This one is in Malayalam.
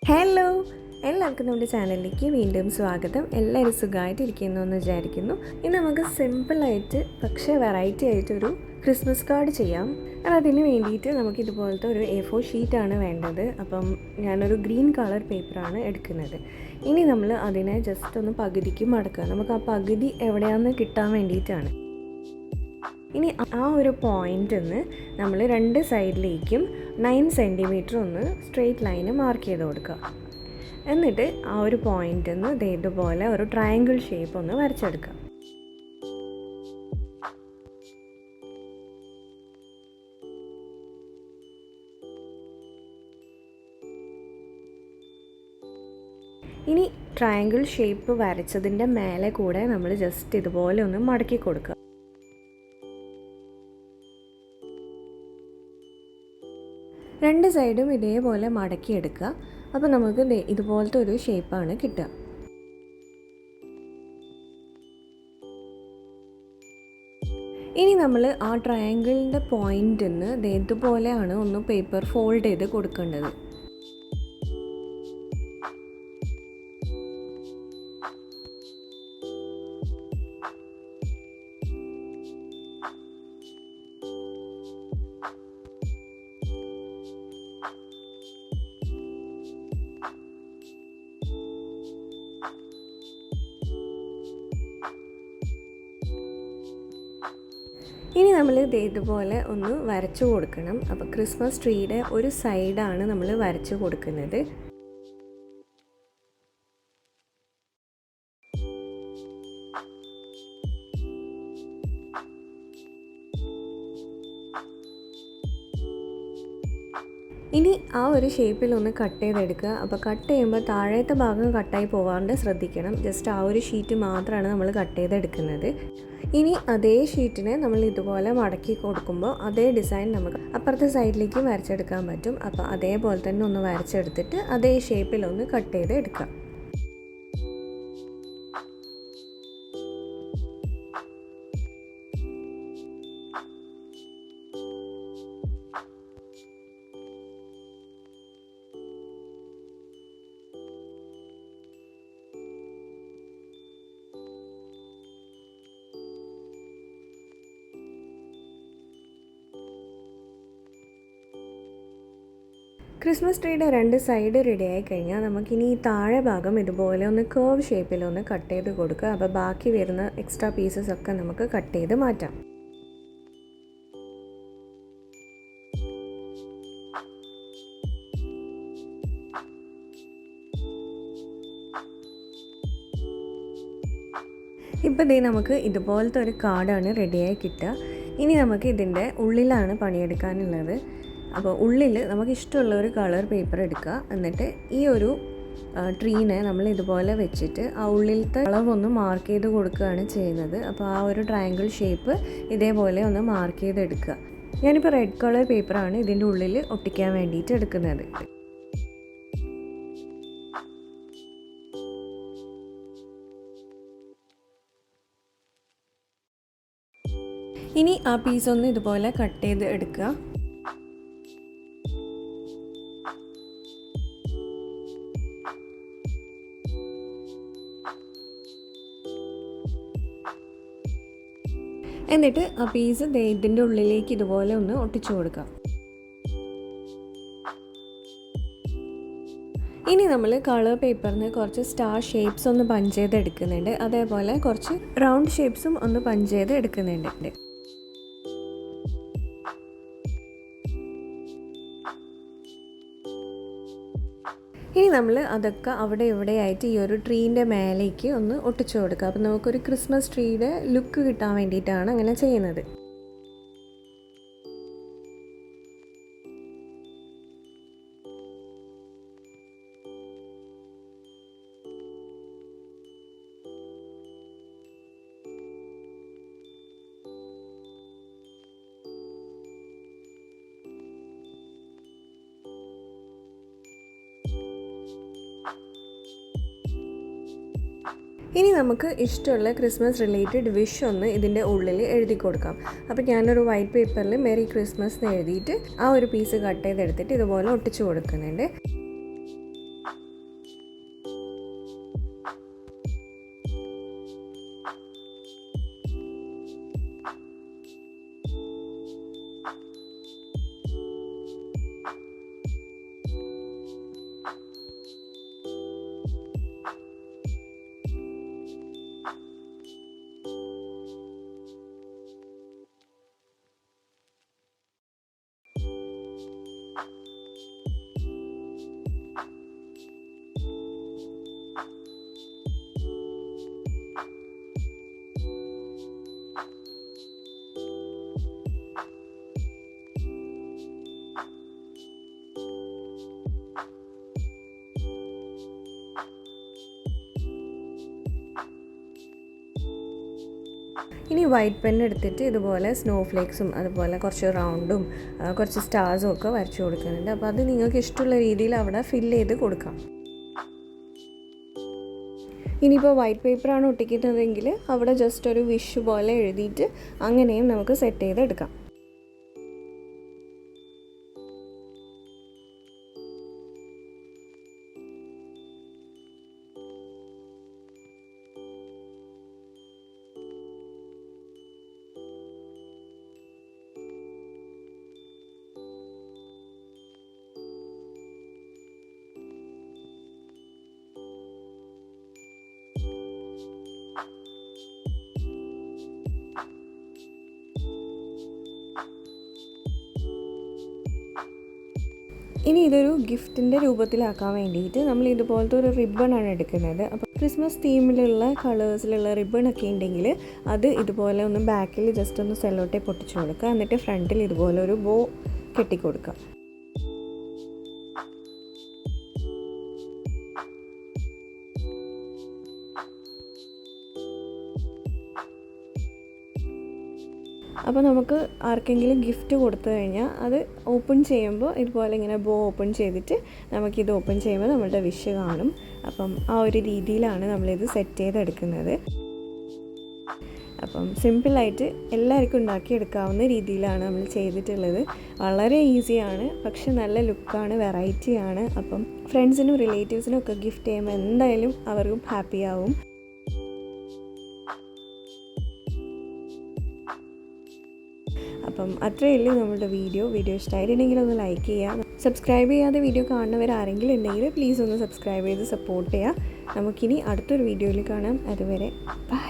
ഹലോ, എല്ലാവർക്കും നമ്മുടെ ചാനലിലേക്ക് വീണ്ടും സ്വാഗതം. എല്ലാവരും സുഖമായിട്ടിരിക്കുന്നു എന്ന് വിചാരിക്കുന്നു. ഇനി നമുക്ക് സിമ്പിളായിട്ട് പക്ഷേ വെറൈറ്റി ആയിട്ടൊരു ക്രിസ്മസ് കാർഡ് ചെയ്യാം. അതിന് വേണ്ടിയിട്ട് നമുക്ക് ഇതുപോലത്തെ ഒരു A4 ഷീറ്റാണ് വേണ്ടത്. അപ്പം ഞാനൊരു ഗ്രീൻ കളർ പേപ്പറാണ് എടുക്കുന്നത്. ഇനി നമ്മൾ അതിനെ ജസ്റ്റ് ഒന്ന് പകുതിക്ക് മടക്കുക. നമുക്ക് ആ പകുതി എവിടെയാണെന്ന് കിട്ടാൻ വേണ്ടിയിട്ടാണ്. ഇനി ആ ഒരു പോയിൻ്റിൽ നിന്ന് നമ്മൾ രണ്ട് സൈഡിലേക്കും 9 സെൻറ്റിമീറ്റർ ഒന്ന് സ്ട്രെയിറ്റ് ലൈന് മാർക്ക് ചെയ്ത് കൊടുക്കുക. എന്നിട്ട് ആ ഒരു പോയിൻ്റിൽ നിന്ന് ഇതുപോലെ ഒരു ട്രയാങ്കിൾ ഷേപ്പ് ഒന്ന് വരച്ചെടുക്കുക. ഇനി ട്രയാങ്കിൾ ഷേപ്പ് വരച്ചതിൻ്റെ മേലെ കൂടെ നമ്മൾ ജസ്റ്റ് ഇതുപോലെ ഒന്ന് മടക്കി കൊടുക്കുക. രണ്ട് സൈഡും ഇതേപോലെ മടക്കിയെടുക്കുക. അപ്പോൾ നമുക്ക് ഇതുപോലത്തെ ഒരു ഷേപ്പാണ് കിട്ടുക. ഇനി നമ്മൾ ആ ട്രയാങ്കിളിൻ്റെ പോയിന്റിൽ നിന്ന് ഇതുപോലെയാണ് ഒന്ന് പേപ്പർ ഫോൾഡ് ചെയ്ത് കൊടുക്കേണ്ടത്. ഇനി നമ്മൾ ഇതുപോലെ ഒന്ന് വരച്ചു കൊടുക്കണം. അപ്പോൾ ക്രിസ്മസ് ട്രീയുടെ ഒരു സൈഡാണ് നമ്മൾ വരച്ചു കൊടുക്കുന്നത്. ഇനി ആ ഒരു ഷേപ്പിൽ ഒന്ന് കട്ട് ചെയ്തെടുക്കുക. അപ്പോൾ കട്ട് ചെയ്യുമ്പോൾ താഴത്തെ ഭാഗം കട്ടായി പോകാണ്ട് ശ്രദ്ധിക്കണം. ജസ്റ്റ് ആ ഒരു ഷീറ്റ് മാത്രമാണ് നമ്മൾ കട്ട് ചെയ്തെടുക്കുന്നത്. ഇനി അതേ ഷീറ്റിനെ നമ്മൾ ഇതുപോലെ മടക്കി കൊടുക്കുമ്പോൾ അതേ ഡിസൈൻ നമുക്ക് അപ്പുറത്തെ സൈഡിലേക്ക് വരച്ചെടുക്കാൻ പറ്റും. അപ്പോൾ അതേപോലെ തന്നെ ഒന്ന് വരച്ചെടുത്തിട്ട് അതേ ഷേപ്പിൽ ഒന്ന് കട്ട് ചെയ്ത് എടുക്കാം. ക്രിസ്മസ് ട്രീയുടെ രണ്ട് സൈഡ് റെഡി ആയി കഴിഞ്ഞാൽ നമുക്കിനി ഈ താഴെ ഭാഗം ഇതുപോലെ ഒന്ന് കേർവ് ഷേപ്പിൽ ഒന്ന് കട്ട് ചെയ്ത് കൊടുക്കുക. അപ്പോൾ ബാക്കി വരുന്ന എക്സ്ട്രാ പീസസ് ഒക്കെ നമുക്ക് കട്ട് ചെയ്ത് മാറ്റാം. ഇപ്പോൾ നമുക്ക് ഇതുപോലത്തെ ഒരു കാർഡാണ് റെഡിയായി കിട്ടുക. ഇനി നമുക്ക് ഇതിൻ്റെ ഉള്ളിലാണ് പണിയെടുക്കാനുള്ളത്. അപ്പോൾ ഉള്ളിൽ നമുക്ക് ഇഷ്ടമുള്ള ഒരു കളർ പേപ്പർ എടുക്കുക. എന്നിട്ട് ഈ ഒരു ട്രീനെ നമ്മൾ ഇതുപോലെ വെച്ചിട്ട് ആ ഉള്ളിലത്തെ അളവൊന്ന് മാർക്ക് ചെയ്ത് കൊടുക്കുകയാണ് ചെയ്യുന്നത്. അപ്പോൾ ആ ഒരു ട്രയാങ്കിൾ ഷേപ്പ് ഇതേപോലെ ഒന്ന് മാർക്ക് ചെയ്തെടുക്കുക. ഞാനിപ്പോൾ റെഡ് കളർ പേപ്പറാണ് ഇതിൻ്റെ ഉള്ളിൽ ഒട്ടിക്കാൻ വേണ്ടിയിട്ട് എടുക്കുന്നത്. ഇനി ആ പീസൊന്ന് ഇതുപോലെ കട്ട് ചെയ്ത് എടുക്കുക. എന്നിട്ട് ആ പീസ് ഇതിൻ്റെ ഉള്ളിലേക്ക് ഇതുപോലെ ഒന്ന് ഒട്ടിച്ചു കൊടുക്കാം. ഇനി നമ്മൾ കളർ പേപ്പറിന് കുറച്ച് സ്റ്റാർ ഷേപ്സ് ഒന്ന് പഞ്ച് ചെയ്ത് എടുക്കുന്നുണ്ട്. അതേപോലെ കുറച്ച് റൗണ്ട് ഷേപ്സും ഒന്ന് പഞ്ച് ചെയ്ത് എടുക്കുന്നുണ്ട്. ഇനി നമ്മൾ അതൊക്കെ അവിടെ ഇവിടെയായിട്ട് ഈ ഒരു ട്രീൻ്റെ മേലേക്ക് ഒന്ന് ഒട്ടിച്ചു കൊടുക്കുക. അപ്പോൾ നമുക്കൊരു ക്രിസ്മസ് ട്രീയുടെ ലുക്ക് കിട്ടാൻ വേണ്ടിയിട്ടാണ് അങ്ങനെ ചെയ്യുന്നത്. ഇനി നമുക്ക് ഇഷ്ടമുള്ള ക്രിസ്മസ് റിലേറ്റഡ് വിഷ് ഒന്ന് ഇതിൻ്റെ ഉള്ളിൽ എഴുതി കൊടുക്കാം. അപ്പോൾ ഞാനൊരു വൈറ്റ് പേപ്പറിൽ മെറി ക്രിസ്മസ് എന്ന് എഴുതിയിട്ട് ആ ഒരു പീസ് കട്ട് ചെയ്തെടുത്തിട്ട് ഇതുപോലെ ഒട്ടിച്ചു കൊടുക്കുന്നുണ്ട്. ഇനി വൈറ്റ് പെൻ എടുത്തിട്ട് ഇതുപോലെ സ്നോ ഫ്ലേക്സും അതുപോലെ കുറച്ച് റൗണ്ടും കുറച്ച് സ്റ്റാർസും ഒക്കെ വരച്ചു കൊടുക്കുന്നുണ്ട്. അപ്പോൾ അത് നിങ്ങൾക്ക് ഇഷ്ടമുള്ള രീതിയിൽ അവിടെ ഫില്ല് ചെയ്ത് കൊടുക്കാം. ഇനിയിപ്പോൾ വൈറ്റ് പേപ്പറാണ് ഒട്ടിക്കുന്നതെങ്കിൽ അവിടെ ജസ്റ്റ് ഒരു വിഷ് പോലെ എഴുതിയിട്ട് അങ്ങനെയും നമുക്ക് സെറ്റ് ചെയ്തെടുക്കാം. ഇനി ഇതൊരു ഗിഫ്റ്റിൻ്റെ രൂപത്തിലാക്കാൻ വേണ്ടിയിട്ട് നമ്മൾ ഇതുപോലത്തെ ഒരു റിബണാണ് എടുക്കുന്നത്. അപ്പോൾ ക്രിസ്മസ് തീമിലുള്ള കളേഴ്സിലുള്ള റിബണൊക്കെ ഉണ്ടെങ്കിൽ അത് ഇതുപോലെ ഒന്ന് ബാക്കിൽ ജസ്റ്റ് ഒന്ന് സെല്ലോ ടേപ്പ് പൊട്ടിച്ച് കൊടുക്കുക. എന്നിട്ട് ഫ്രണ്ടിൽ ഇതുപോലെ ഒരു ബോ കെട്ടിക്കൊടുക്കുക. അപ്പോൾ നമുക്ക് ആർക്കെങ്കിലും ഗിഫ്റ്റ് കൊടുത്തു കഴിഞ്ഞാൽ അത് ഓപ്പൺ ചെയ്യുമ്പോൾ ഇതുപോലെ ഇങ്ങനെ ബോ ഓപ്പൺ ചെയ്തിട്ട് നമുക്കിത് ഓപ്പൺ ചെയ്യുമ്പോൾ നമ്മളുടെ വിഷ് കാണും. അപ്പം ആ ഒരു രീതിയിലാണ് നമ്മളിത് സെറ്റ് ചെയ്തെടുക്കുന്നത്. അപ്പം സിമ്പിളായിട്ട് എല്ലാവർക്കും ഉണ്ടാക്കിയെടുക്കാവുന്ന രീതിയിലാണ് നമ്മൾ ചെയ്തിട്ടുള്ളത്. വളരെ ഈസിയാണ്, പക്ഷെ നല്ല ലുക്കാണ്, വെറൈറ്റിയാണ്. അപ്പം ഫ്രണ്ട്സിനും റിലേറ്റീവ്സിനും ഒക്കെ ഗിഫ്റ്റ് ചെയ്യുമ്പോൾ എന്തായാലും അവർക്കും ഹാപ്പി ആവും. അപ്പം അത്രയേ ഉള്ളൂ നമ്മുടെ വീഡിയോ ഇഷ്ടമായിട്ടുണ്ടെങ്കിൽ ഒന്ന് ലൈക്ക് ചെയ്യുക. സബ്സ്ക്രൈബ് ചെയ്യാതെ വീഡിയോ കാണുന്നവരാരെങ്കിലും ഉണ്ടെങ്കിൽ പ്ലീസ് ഒന്ന് സബ്സ്ക്രൈബ് ചെയ്ത് സപ്പോർട്ട് ചെയ്യുക. നമുക്കിനി അടുത്തൊരു വീഡിയോയിൽ കാണാം. അതുവരെ ബൈ.